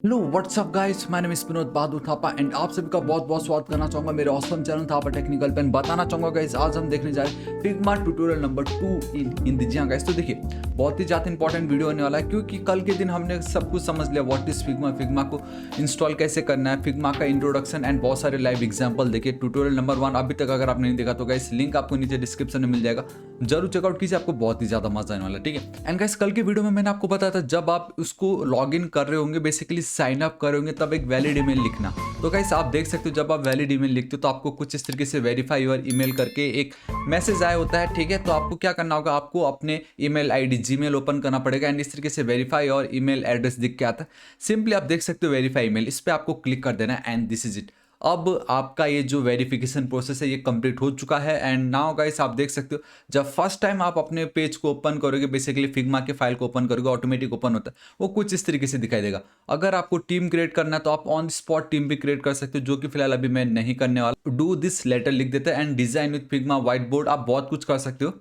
Hello what's up guys, my name is Vinod Bahadur Thapa and आप सभी का बहुत बहुत स्वागत करना चाहूंगा मेरे awesome channel Thapa technical pen. बताना चाहूंगा गाइस, आज हम देखने जा रहे हैं Figma tutorial number 2 in Hindi. जी हाँ गाइस, तो देखिए बहुत ही ज़्यादा इंपॉर्टेंट वीडियो होने वाला है क्योंकि कल के दिन हमने सब कुछ समझ लिया व्हाट इज फिग्मा, फिग्मा को इंस्टॉल कैसे करना है, फिग्मा का इंट्रोडक्शन एंड बहुत सारे लाइव एग्जाम्पल देखिए। ट्यूटोरियल नंबर 1 अभी तक अगर आपने नहीं देखा तो गाइस लिंक आपको नीचे डिस्क्रिप्शन में मिल जाएगा, जरूर चेकआउट कीजिए, आपको बहुत ही ज़्यादा मजा आने वाला है। ठीक है एंड गाइस, कल के वीडियो में मैंने आपको बताया था जब आप उसको लॉग इन कर रहे होंगे, बेसिकली साइन अप कर रहे होंगे, तब एक वैलिड ईमेल लिखना। तो गाइस आप देख सकते हो जब आप वैलिड ईमेल लिखते हो तो आपको कुछ इस तरीके से वेरीफाई योर ईमेल करके एक मैसेज आया होता है। ठीक है, तो आपको क्या करना होगा, आपको अपने ईमेल आईडी जीमेल ओपन करना पड़ेगा एंड इस तरीके से वेरीफाई और ईमेल एड्रेस दिख के आता है। सिंपली आप देख सकते हो वेरीफाई ईमेल, इस पर आपको क्लिक कर देना है एंड दिस इज इट। अब आपका ये जो वेरिफिकेशन प्रोसेस है ये कंप्लीट हो चुका है एंड नाउ गाइस आप देख सकते हो जब फर्स्ट टाइम आप अपने पेज को ओपन करोगे, बेसिकली फिग्मा के फाइल को ओपन करोगे, ऑटोमेटिक ओपन होता है, वो कुछ इस तरीके से दिखाई देगा। अगर आपको टीम क्रिएट करना है तो आप ऑन स्पॉट टीम भी क्रिएट कर सकते हो, जो कि फिलहाल अभी मैं नहीं करने वाला। डू दिस लेटर लिख देते हैं and design with Figma white board, आप बहुत कुछ कर सकते हो।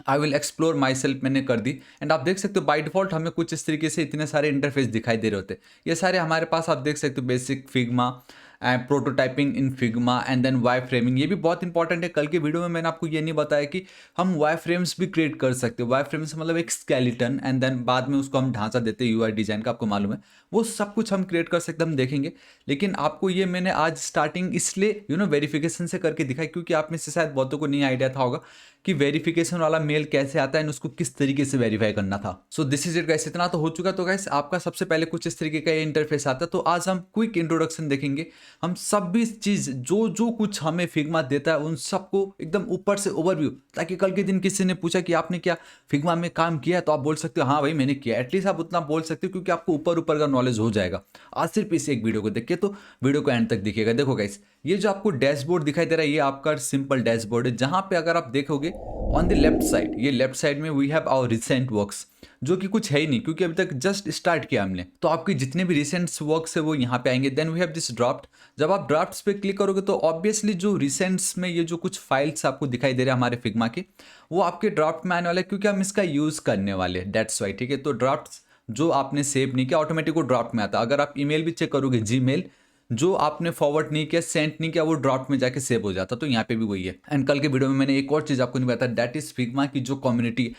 I will explore my self मैंने कर दी एंड आप देख सकते हो बाई डिफॉल्ट हमें कुछ इस तरीके से इतने सारे इंटरफेस दिखाई दे रहे होते हैं। ये सारे हमारे पास आप देख सकते हो basic Figma and prototyping in Figma and then wireframing, ये भी बहुत इंपॉर्टेंट है। कल के वीडियो में मैंने आपको ये नहीं बताया कि हम वाई फ्रेम्स भी क्रिएट कर सकते हो। वाई फ्रेम्स मतलब एक स्केलेटन एंड देन बाद में उसको हम ढांचा देते हैं यूआई डिजाइन का, आपको मालूम है वो सब कुछ हम क्रिएट कर सकते हैं, हम देखेंगे। लेकिन आपको ये मैंने आज स्टार्टिंग इसलिए वेरिफिकेशन से करके दिखाई क्योंकि आप में से शायद बहुतों को नहीं आइडिया था होगा कि वेरिफिकेशन वाला मेल कैसे आता है एंड उसको किस तरीके से वेरीफाई करना था। So this is it guys, इतना तो हो चुका। तो गाइस आपका सबसे पहले कुछ इस तरीके का इंटरफेस आता है। तो आज हम क्विक इंट्रोडक्शन देखेंगे, हम सब भी चीज जो जो कुछ हमें फिग्मा देता है उन सबको एकदम ऊपर से ओवरव्यू, ताकि कल के दिन किसी ने पूछा कि आपने क्या फिग्मा में काम किया है तो आप बोल सकते हो हाँ भाई मैंने किया। एटलीस्ट आप उतना बोल सकते हो क्योंकि आपको ऊपर ऊपर का नॉलेज हो जाएगा आज सिर्फ इस एक वीडियो को देख के। तो वीडियो को एंड तक देखिएगा। देखो गाइस, ये जो आपको डैशबोर्ड दिखाई दे रहा है ये आपका सिंपल डैशबोर्ड है, जहां पे अगर आप देखोगे ऑन द लेफ्ट साइड, ये लेफ्ट साइड में we have our recent works, जो कि कुछ है ही नहीं क्योंकि अभी तक जस्ट स्टार्ट किया हमने। तो आपके जितने भी रिसेंट वर्क्स है वो यहाँ पे आएंगे। Then we have this draft, जब आप ड्राफ्ट्स पे क्लिक करोगे तो ऑब्वियसली जो रिसेंट्स में ये जो कुछ फाइल्स आपको दिखाई दे रहे हैं हमारे फिग्मा के, वो आपके ड्राफ्ट में आने वाले हैं क्योंकि हम इसका यूज करने वाले हैं, दैट्स वाई। ठीक है, तो ड्राफ्ट्स जो आपने सेव नहीं किया ऑटोमेटिक वो ड्राफ्ट में आता है। अगर आप ईमेल भी चेक करोगे, जीमेल जो आपने फॉरवर्ड नहीं किया, सेंड नहीं किया, वो ड्राफ्ट में जाके सेव हो जाता। तो यहाँ पे भी वही है। एंड कल के वीडियो में मैंने एक और चीज आपको नहीं बताया, दैट इज फिग्मा की जो कम्युनिटी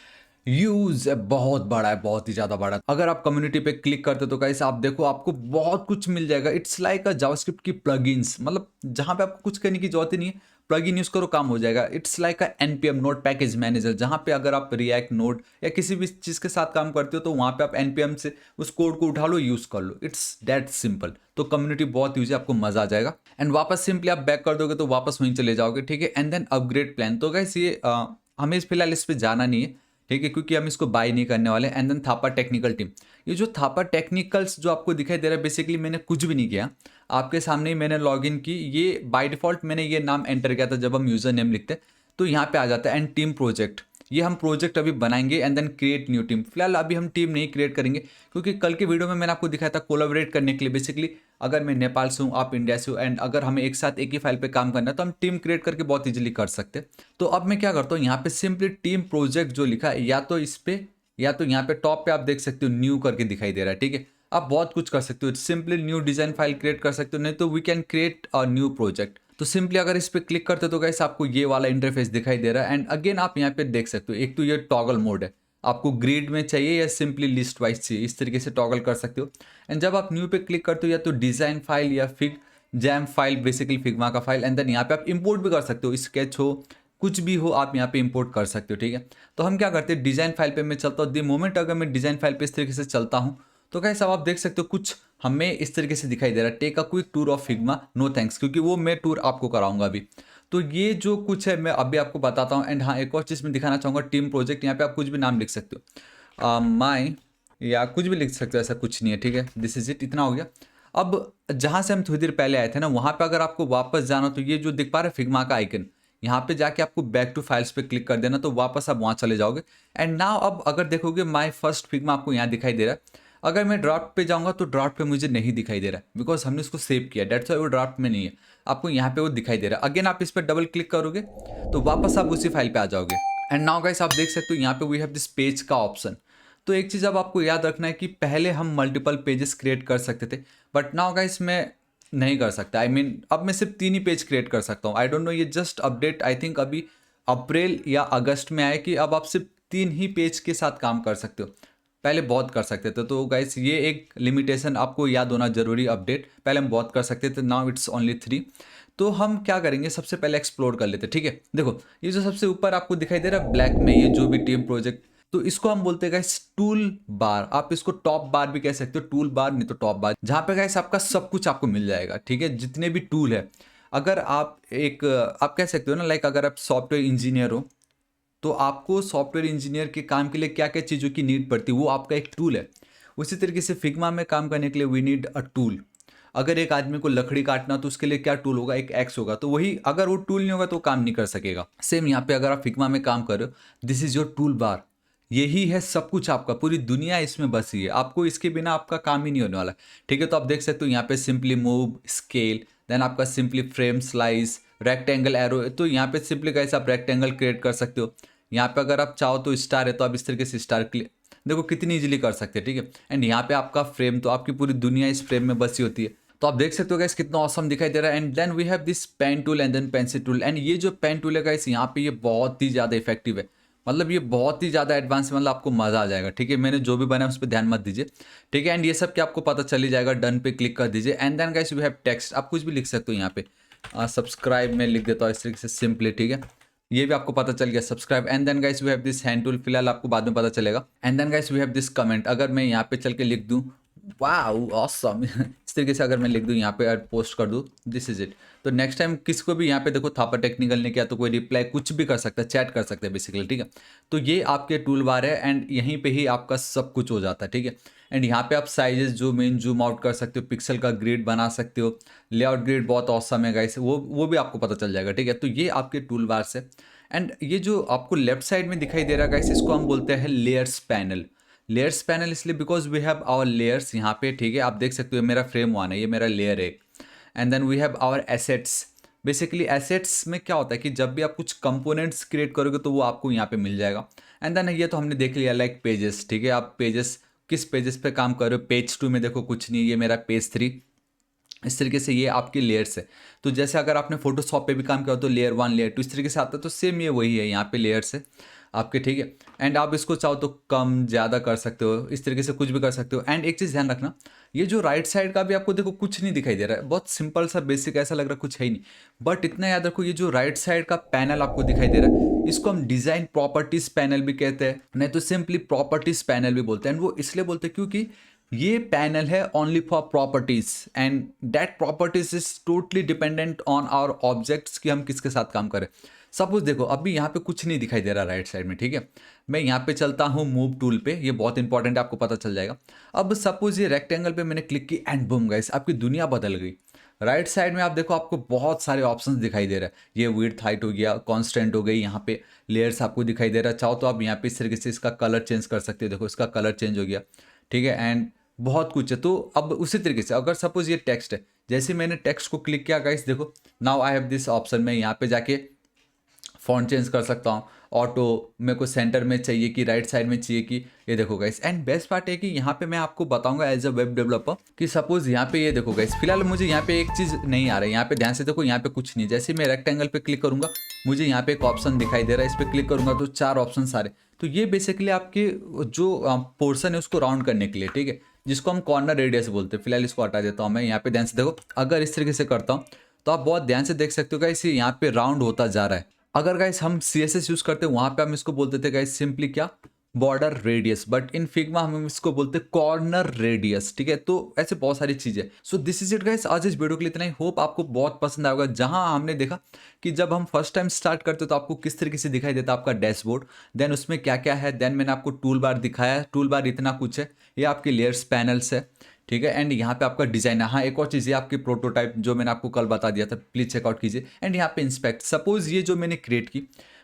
यूज है बहुत बड़ा है, बहुत ही ज्यादा बड़ा है। अगर आप कम्युनिटी पे क्लिक करते हो तो गाइस आप देखो आपको बहुत कुछ मिल जाएगा। इट्स लाइक अ जावास्क्रिप्ट की प्लगइन्स, मतलब जहां पे आपको कुछ करने की जरूरत ही नहीं है, प्लगइन यूज करो काम हो जाएगा। It's like a NPM node package manager, जहां पे अगर आप रिएक्ट नोड या किसी भी चीज के साथ काम करते हो तो वहां पे आप एनपीएम से उस कोड को उठा लो, यूज कर लो। It's that simple. तो कम्युनिटी बहुत यूज है, आपको मजा आ जाएगा। एंड वापस सिंपली आप बैक कर दोगे तो वापस वहीं चले जाओगे। ठीक है, एंड देन अपग्रेड प्लान, तो गाइस ये हमें फिलहाल इस पे जाना नहीं है। ठीक है, क्योंकि हम इसको बाय नहीं करने वाले। And then Thapa technical team, ये जो थापा टेक्निकल्स जो आपको दिखाई दे रहा है, बेसिकली मैंने कुछ भी नहीं किया, आपके सामने ही मैंने लॉगिन की। ये बाय डिफॉल्ट मैंने ये नाम एंटर किया था, जब हम यूजर नेम लिखते हैं तो यहाँ पे आ जाता है एंड टीम प्रोजेक्ट। ये हम प्रोजेक्ट अभी बनाएंगे and then create new team. फिलहाल अभी हम टीम नहीं क्रिएट करेंगे क्योंकि कल के वीडियो में मैंने आपको दिखाया था कोलाबरेट करने के लिए। बेसिकली अगर मैं नेपाल से हूँ, आप इंडिया से हो, एंड अगर हमें एक साथ एक ही फाइल पे काम करना है तो हम टीम क्रिएट करके बहुत इजीली कर सकते हैं। तो अब मैं क्या करता हूँ, यहाँ पे सिंपली टीम प्रोजेक्ट जो लिखा है, या तो इस पे या तो यहाँ पे टॉप पे आप देख सकते हो न्यू करके दिखाई दे रहा है। ठीक है, आप बहुत कुछ कर सकते हो, simply new design file create कर सकते हो, नहीं तो we can create a new project. तो सिंपली अगर इस पे क्लिक करते हो तो गाइस आपको ये वाला इंटरफेस दिखाई दे रहा है। एंड अगेन आप यहाँ पे देख सकते हो, एक तो ये टॉगल मोड है, आपको ग्रिड में चाहिए या सिंपली लिस्ट वाइज चाहिए, इस तरीके से टॉगल कर सकते हो। एंड जब आप न्यू पे क्लिक करते हो या तो डिजाइन फाइल या fig jam file, basically Figma का फाइल, एंड देन यहाँ पे आप इंपोर्ट भी कर सकते हो, स्केच हो कुछ भी हो आप यहाँ पे इंपोर्ट कर सकते हो। ठीक है, तो हम क्या करते हैं, डिजाइन फाइल पे मैं चलता हूँ। द मोमेंट अगर मैं डिजाइन फाइल पे इस तरीके से चलता हूँ तो गाइस अब आप देख सकते हो कुछ हमें इस तरीके से दिखाई दे रहा है, take a quick tour of Figma, no thanks, क्योंकि वो मैं टूर आपको कराऊंगा अभी। तो ये जो कुछ है मैं अभी आपको बताता हूँ। एंड हाँ, एक और चीज़ मैं दिखाना चाहूँगा, टीम प्रोजेक्ट, यहाँ पे आप कुछ भी नाम लिख सकते हो, माई या कुछ भी लिख सकते हो, ऐसा कुछ नहीं है। ठीक है, दिस इज इट, इतना हो गया। अब जहाँ से हम थोड़ी देर पहले आए थे ना, वहाँ पे अगर आपको वापस जाना तो ये जो दिख पा रहा है फिग्मा का आइकन, यहाँ पे जाके आपको बैक टू फाइल्स पे क्लिक कर देना तो वापस आप वहाँ चले जाओगे। एंड नाउ अब अगर देखोगे माय फर्स्ट फिग्मा आपको यहाँ दिखाई दे रहा है। अगर मैं ड्राफ्ट पे जाऊँगा तो ड्राफ्ट पे मुझे नहीं दिखाई दे रहा है बिकॉज हमने उसको सेव किया, डेट्स वाई वो ड्राफ्ट में नहीं है। आपको यहाँ पे वो दिखाई दे रहा है। अगेन आप इस पर डबल क्लिक करोगे तो वापस आप उसी फाइल पे आ जाओगे। एंड नाउ गाइस आप देख सकते हो यहाँ पे वी हैव दिस पेज का ऑप्शन। तो एक चीज़ अब आपको याद रखना है कि पहले हम मल्टीपल पेजेस क्रिएट कर सकते थे, बट नाउ गाइस मैं नहीं कर सकता। आई मीन अब मैं सिर्फ 3 ही पेज क्रिएट कर सकता हूँ। आई डोंट नो, ये जस्ट अपडेट आई थिंक अभी अप्रैल या अगस्त में आए कि अब आप सिर्फ 3 ही पेज के साथ काम कर सकते हो। पहले बहुत कर सकते थे। तो गाइस ये एक लिमिटेशन आपको याद होना जरूरी। अपडेट पहले हम बहुत कर सकते थे, नाउ इट्स ओनली 3। तो हम क्या करेंगे, सबसे पहले एक्सप्लोर कर लेते हैं, ठीक है। देखो ये जो सबसे ऊपर आपको दिखाई दे रहा है ब्लैक में, ये जो भी टीम प्रोजेक्ट, तो इसको हम बोलते हैं गाइस टूल बार। आप इसको टॉप बार भी कह सकते हो, टूल बार नहीं तो टॉप बार, जहाँ पे गाइस आपका सब कुछ आपको मिल जाएगा, ठीक है। जितने भी टूल है, अगर आप एक आप कह सकते हो ना, लाइक अगर आप सॉफ्टवेयर इंजीनियर हो तो आपको सॉफ्टवेयर इंजीनियर के काम के लिए क्या क्या चीज़ों की नीड पड़ती है, वो आपका एक टूल है। उसी तरीके से फिग्मा में काम करने के लिए वी नीड अ टूल। अगर एक आदमी को लकड़ी काटना तो उसके लिए क्या टूल होगा, एक एक्स होगा। तो वही, अगर वो टूल नहीं होगा तो वो काम नहीं कर सकेगा। सेम यहाँ पे अगर आप फिग्मा में काम कर रहे हो, this is your tool bar. यही है सब कुछ आपका, पूरी दुनिया इसमें बसी है। आपको इसके बिना आपका काम ही नहीं होने वाला, ठीक है। तो आप देख सकते हो यहाँ पे सिंपली मूव, स्केल, देन आपका simply frame, slice, rectangle, arrow. तो यहाँ पे सिंपली कैसे आप रेक्टेंगल क्रिएट कर सकते हो। यहाँ पे अगर आप चाहो तो स्टार है, तो आप इस तरीके से स्टार देखो कितनी इजीली कर सकते हैं, ठीक है। एंड यहाँ पे आपका फ्रेम, तो आपकी पूरी दुनिया इस फ्रेम में बसी होती है। तो आप देख सकते हो गाइस कितना ऑसम दिखाई दे रहा है। And then we have this pen tool and then pencil tool. And ये जो पेन टूल है गाइस, यहाँ पे ये बहुत ही ज़्यादा इफेक्टिव है। मतलब ये बहुत ही ज़्यादा एडवांस, मतलब आपको मज़ा आ जाएगा, ठीक है। मैंने जो भी बनाया उस पर ध्यान मत दीजिए, ठीक है। एंड ये सब क्या आपको पता चल ही जाएगा। डन पे क्लिक कर दीजिए। And then guys we have text, आप कुछ भी लिख सकते हो यहाँ पे। सब्सक्राइब में लिख देता हूँ इस तरीके से सिंपली, ठीक है। ये भी आपको पता चल गया, subscribe. And then guys we have this hand tool, फिलहाल आपको बाद में पता चलेगा। And then guys we have this comment. अगर मैं यहाँ पे चल के लिख दूँ वाओ ऑसम इस तरीके से अगर मैं लिख दूँ यहाँ पे और पोस्ट कर दूँ, दिस इज इट। तो नेक्स्ट टाइम किसी को भी यहाँ पे देखो थापा टेक्निकल ने किया तो कोई रिप्लाई कुछ भी कर सकता है, चैट कर सकते हैं बेसिकली, ठीक है। तो ये आपके टूल बार है एंड यहीं पे ही आपका सब कुछ हो जाता है, ठीक है। एंड यहाँ पे आप sizes zoom in zoom out कर सकते हो, पिक्सल का ग्रिड बना सकते हो। लेआउट ग्रिड बहुत ऑसम है गाइस, वो भी आपको पता चल जाएगा, ठीक है। तो ये आपके टूल बार से। एंड ये जो आपको लेफ्ट साइड में दिखाई दे रहा है गाइस, इसको हम बोलते हैं लेयर्स पैनल। लेयर्स पैनल इसलिए because we have our layers यहाँ पे, ठीक है। आप देख सकते हो मेरा फ्रेम 1 है, ये मेरा लेयर है। And then we have our assets. Basically assets में क्या होता है कि जब भी आप कुछ कंपोनेंट्स क्रिएट करोगे तो वो आपको यहाँ पे मिल जाएगा। एंड देन ये तो हमने देख लिया लाइक पेजेस, ठीक है। आप पेजेस किस पेजेस पे काम कर रहे हो, पेज 2 में देखो कुछ नहीं, ये मेरा पेज 3। इस तरीके से ये आपकी लेयर्स है। तो जैसे अगर आपने फोटोशॉप पे भी काम किया हो तो लेयर 1 लेयर 2 इस तरीके से आता है। तो सेम ये वही है, यहाँ पे लेयर्स है आपके, ठीक है। एंड आप इसको चाहो तो कम ज़्यादा कर सकते हो, इस तरीके से कुछ भी कर सकते हो। एंड एक चीज़ ध्यान रखना, ये जो राइट साइड का भी आपको देखो कुछ नहीं दिखाई दे रहा है, बहुत सिंपल सा बेसिक ऐसा लग रहा है कुछ है ही नहीं। बट इतना याद रखो, ये जो राइट साइड का पैनल आपको दिखाई दे रहा है, इसको हम डिज़ाइन प्रॉपर्टीज पैनल भी कहते हैं, नहीं तो सिंपली प्रॉपर्टीज पैनल भी बोलते हैं। एंड वो इसलिए बोलते हैं क्योंकि ये पैनल है only for properties and that properties is totally dependent on our objects कि हम किसके साथ काम करें। सपोज देखो अभी यहाँ पे कुछ नहीं दिखाई दे रहा राइट साइड में, ठीक है। मैं यहाँ पे चलता हूँ मूव टूल पे, ये बहुत इंपॉर्टेंट है, आपको पता चल जाएगा। अब सपोज ये रेक्टेंगल पे मैंने क्लिक की एंड बूम गाइस, आपकी दुनिया बदल गई। राइट साइड में आप देखो आपको बहुत सारे ऑप्शंस दिखाई दे रहा है। ये विड्थ हाइट हो गया, कांस्टेंट हो गई, यहाँ पे लेयर्स आपको दिखाई दे रहा है। चाहो तो आप यहाँ पे इस तरीके से इसका कलर चेंज कर सकते हो, देखो इसका कलर चेंज हो गया, ठीक है। एंड बहुत कुछ है। तो अब उसी तरीके से अगर सपोज ये टेक्स्ट है, जैसे मैंने टेक्स्ट को क्लिक किया गाइस, देखो now I have this option. मैं यहाँ पे जाके फॉन्ट चेंज कर सकता हूँ, ऑटो मेरे को सेंटर में चाहिए कि राइट साइड में चाहिए कि, ये देखो गाइस। एंड बेस्ट पार्ट है कि यहाँ पे मैं आपको बताऊंगा एज अ वेब डेवलपर कि सपोज यहाँ पे ये देखो गाइस, फिलहाल मुझे यहाँ पे एक चीज़ नहीं आ रहा है, यहाँ पे ध्यान से देखो, यहाँ पे कुछ नहीं। जैसे मैं रेक्टेंगल पे क्लिक करूंगा मुझे यहाँ पे एक ऑप्शन दिखाई दे रहा है, इस पर क्लिक करूंगा तो 4 ऑप्शन सारे। तो ये बेसिकली आपके जो पोर्सन है उसको राउंड करने के लिए, ठीक है, जिसको हम कॉर्नर रेडियस बोलते हैं। फिलहाल इसको हटा देता हूँ मैं। यहाँ पे ध्यान से देखो, अगर इस तरीके से करता हूँ तो आप बहुत ध्यान से देख सकते हो गाइस, ये यहाँ पे राउंड होता जा रहा है। अगर गाइस हम CSS यूज करते हैं वहां पे हम इसको बोलते थे गाइस सिंपली क्या, border radius, but in Figma हम इसको बोलते हैं कॉर्नर रेडियस, ठीक है। तो ऐसे बहुत सारी चीजें। So this is it guys, आज इस वीडियो के लिए इतना ही। होप आपको बहुत पसंद आएगा। जहां हमने देखा कि जब हम फर्स्ट टाइम स्टार्ट करते तो आपको किस तरीके से दिखाई देता आपका डैशबोर्ड, देन उसमें क्या क्या है, देन मैंने आपको टूल बार दिखाया, टूल बार इतना कुछ है, ये आपके लेयर्स पैनल्स है, ठीक है। एंड यहाँ पे आपका डिजाइन है। हाँ एक और चीज़ है आपकी प्रोटोटाइप जो मैंने आपको कल बता दिया था, प्लीज चेकआउट कीजिए। एंड यहाँ पे इंस्पेक्ट, सपोज ये जो मैंने क्रिएट की,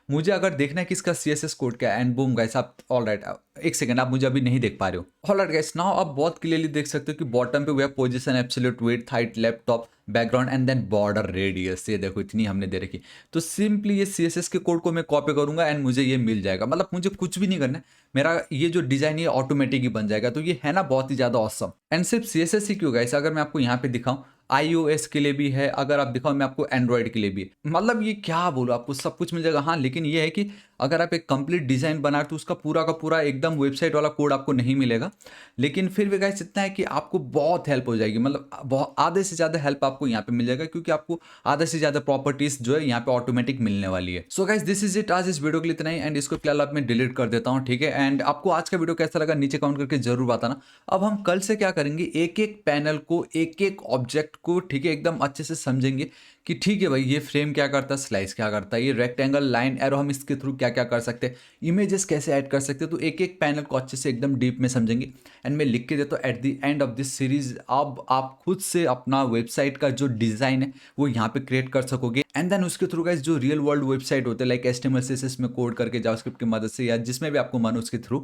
मुझे अगर देखना है कि इसका CSS कोड क्या है, एंड बूम गाइस आप ऑल राइट, एक सेकंड, आप मुझे अभी नहीं देख पा रहे हो, ऑलराइट गाइस, नाउ आप बहुत क्लियरली देख सकते हो कि बॉटम पे we have position, absolute weight, height, laptop, background and then border radius. ये देखो इतनी हमने दे रखी। तो सिंपली ये CSS के कोड को मैं कॉपी करूंगा एंड मुझे ये मिल जाएगा। मतलब मुझे कुछ भी नहीं करना है, मेरा ये जो डिजाइन ये ऑटोमेटिक ही बन जाएगा। तो ये है ना बहुत ही ज्यादा ऑसम। एंड सिर्फ CSS ही क्यों गाइस, अगर मैं आपको यहाँ पे दिखाऊं iOS के लिए भी है, अगर आप दिखाओ मैं आपको एंड्रॉइड के लिए भी है। मतलब ये क्या बोलो, आपको सब कुछ मिल जाएगा। हाँ लेकिन ये है कि अगर आप एक कंप्लीट डिजाइन बना तो उसका पूरा का पूरा एकदम वेबसाइट वाला कोड आपको नहीं मिलेगा। लेकिन फिर भी गाइस इतना है कि आपको बहुत हेल्प हो जाएगी। मतलब बहुत आधे से ज़्यादा हेल्प आपको यहाँ पे मिल जाएगा, क्योंकि आपको आधे से ज़्यादा प्रॉपर्टीज जो है यहाँ पे ऑटोमेटिक मिलने वाली है। So guys this is it, आज इस वीडियो के लिए इतना ही। एंड इसको फिलहाल आप मैं डिलीट कर देता हूँ, ठीक है। एंड आपको आज का वीडियो कैसा लगा नीचे कमेंट करके जरूर बताना। अब हम कल से क्या करेंगे, एक एक पैनल को, एक एक ऑब्जेक्ट को, ठीक है, एकदम अच्छे से समझेंगे कि ठीक है भाई ये फ्रेम क्या करता है, स्लाइस क्या करता है, ये रेक्टेंगल, लाइन, एरो हम इसके थ्रू क्या क्या कर सकते हैं, इमेजेस कैसे ऐड कर सकते हैं। तो एक एक पैनल को अच्छे से एकदम डीप में समझेंगे। एंड मैं लिख के देता हूँ at the end of this series, अब आप खुद से अपना वेबसाइट का जो डिजाइन है वो यहाँ पे क्रिएट कर सकोगे। एंड देन उसके थ्रू गाइस जो रियल वर्ल्ड वेबसाइट होते हैं लाइक HTML CSS में कोड करके, जावास्क्रिप्ट की मदद से, या जिसमें भी आपको मन हो उसके थ्रू,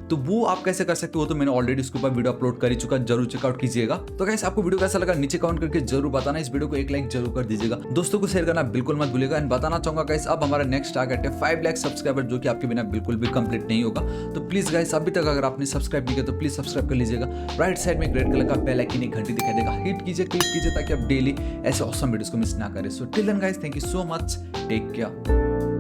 तो वो आप कैसे कर सकते हो तो मैंने ऑलरेडी उसके ऊपर वीडियो अपलोड कर ही चुका, जरूर चेकआउट कीजिएगा। तो गाइस आपको वीडियो कैसा लगा नीचे कमेंट करके जरूर बताना। इस वीडियो को एक लाइक जरूर कर दीजिएगा, दोस्तों को शेयर करना बिल्कुल मत भूलिएगा। एंड बताना चाहूंगा गाइस अब हमारा नेक्स्ट टारगेट है 5 लाख सब्सक्राइबर, जो कि आपके बिना बिल्कुल भी कंप्लीट नहीं होगा। तो प्लीज गाइस अभी तक अगर आपने सब्सक्राइब नहीं किया तो प्लीज सब्सक्राइब कर लीजिएगा। राइट साइड में रेड कलर का बेल आइकन एक घंटी दिखाई देगा, हिट कीजिए, क्लिक कीजिए, ताकि आप डेली ऐसे ऑसम वीडियोस को मिस ना करें। So till then guys, thank you so much, take care.